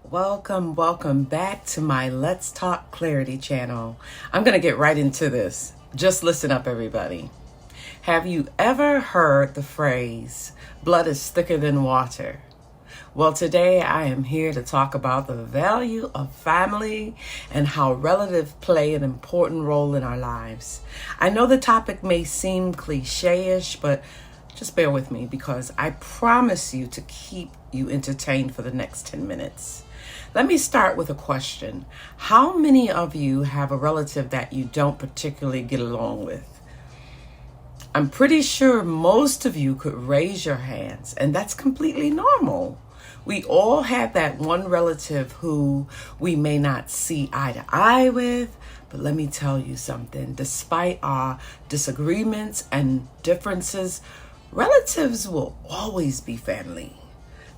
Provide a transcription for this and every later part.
Welcome back to my Let's Talk Clarity channel. I'm going to get right into this. Just listen up, everybody. Have you ever heard the phrase, blood is thicker than water? Well, today I am here to talk about the value of family and how relatives play an important role in our lives. I know the topic may seem cliche-ish, but just bear with me because I promise you to keep you entertained for the next 10 minutes. Let me start with a question. How many of you have a relative that you don't particularly get along with? I'm pretty sure most of you could raise your hands, and that's completely normal. We all have that one relative who we may not see eye to eye with, but let me tell you something. Despite our disagreements and differences, relatives will always be family.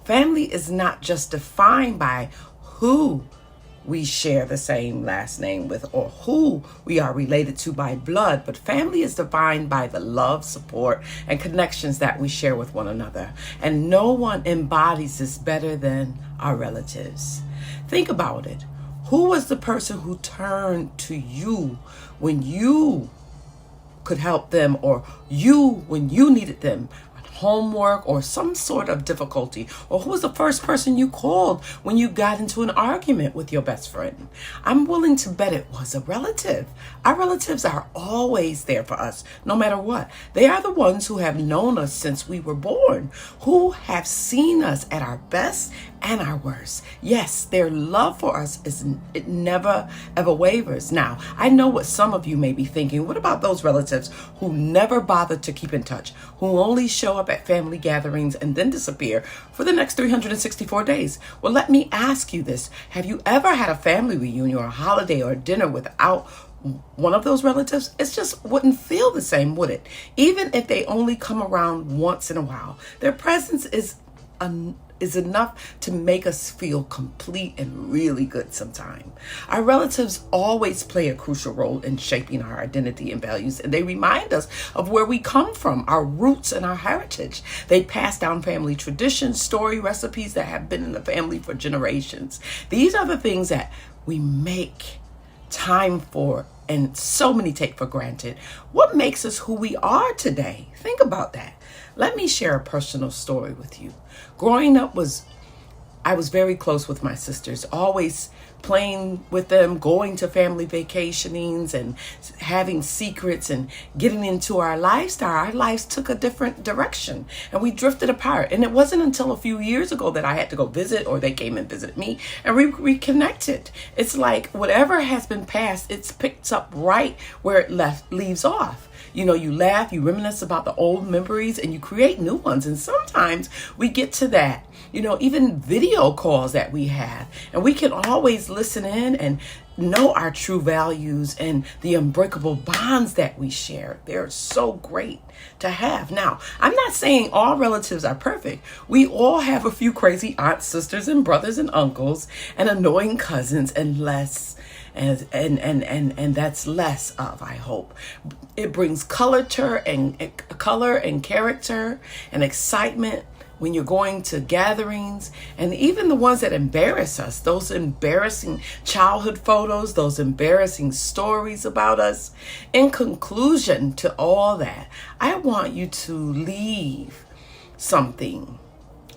Family is not just defined by who we share the same last name with or who we are related to by blood, but family is defined by the love, support, and connections that we share with one another. And no one embodies this better than our relatives. Think about it. Who was the person who turned to you when you could help them, or you when you needed them? Homework or some sort of difficulty? Or who was the first person you called when you got into an argument with your best friend? I'm willing to bet it was a relative. Our relatives are always there for us, no matter what. They are the ones who have known us since we were born, who have seen us at our best and our worst. Yes, their love for us it never ever wavers. Now, I know what some of you may be thinking. What about those relatives who never bother to keep in touch, who only show up at family gatherings and then disappear for the next 364 days? Well, let me ask you this. Have you ever had a family reunion or a holiday or a dinner without one of those relatives? It just wouldn't feel the same, would it? Even if they only come around once in a while, their presence is enough to make us feel complete and really good sometime. Our relatives always play a crucial role in shaping our identity and values, and they remind us of where we come from, our roots and our heritage. They pass down family traditions, story, recipes that have been in the family for generations. These are the things that we make time for and so many take for granted. What makes us who we are today? Think about that. Let me share a personal story with you. Growing up I was very close with my sisters, always playing with them, going to family vacationings and having secrets and getting into our lifestyle. Our lives took a different direction and we drifted apart. And it wasn't until a few years ago that I had to go visit, or they came and visited me, and we reconnected. It's like whatever has been passed, it's picked up right where it leaves off. You know, you laugh, you reminisce about the old memories, and you create new ones. And sometimes we get to that, even video calls that we have, and we can always listen in and know our true values and the unbreakable bonds that we share. They're so great to have. Now, I'm not saying all relatives are perfect. We all have a few crazy aunts, sisters, and brothers and uncles, and annoying cousins, and less. And that's less of, I hope. It brings color and character and excitement when you're going to gatherings, and even the ones that embarrass us, those embarrassing childhood photos, those embarrassing stories about us. In conclusion to all that, I want you to leave something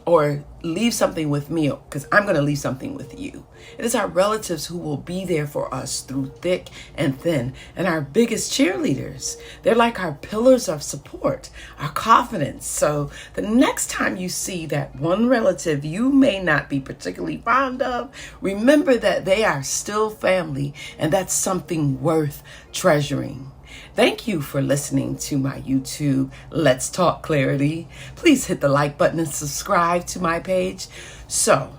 with me, because I'm going to leave something with you. It is our relatives who will be there for us through thick and thin, and our biggest cheerleaders. They're like our pillars of support, our confidence. So the next time you see that one relative you may not be particularly fond of, remember that they are still family, and that's something worth treasuring. Thank you for listening to my YouTube Let's Talk Clarity. Please hit the like button and subscribe to my page. So,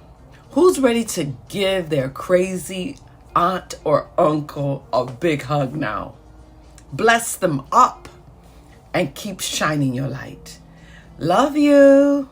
who's ready to give their crazy aunt or uncle a big hug now? Bless them up and keep shining your light. Love you.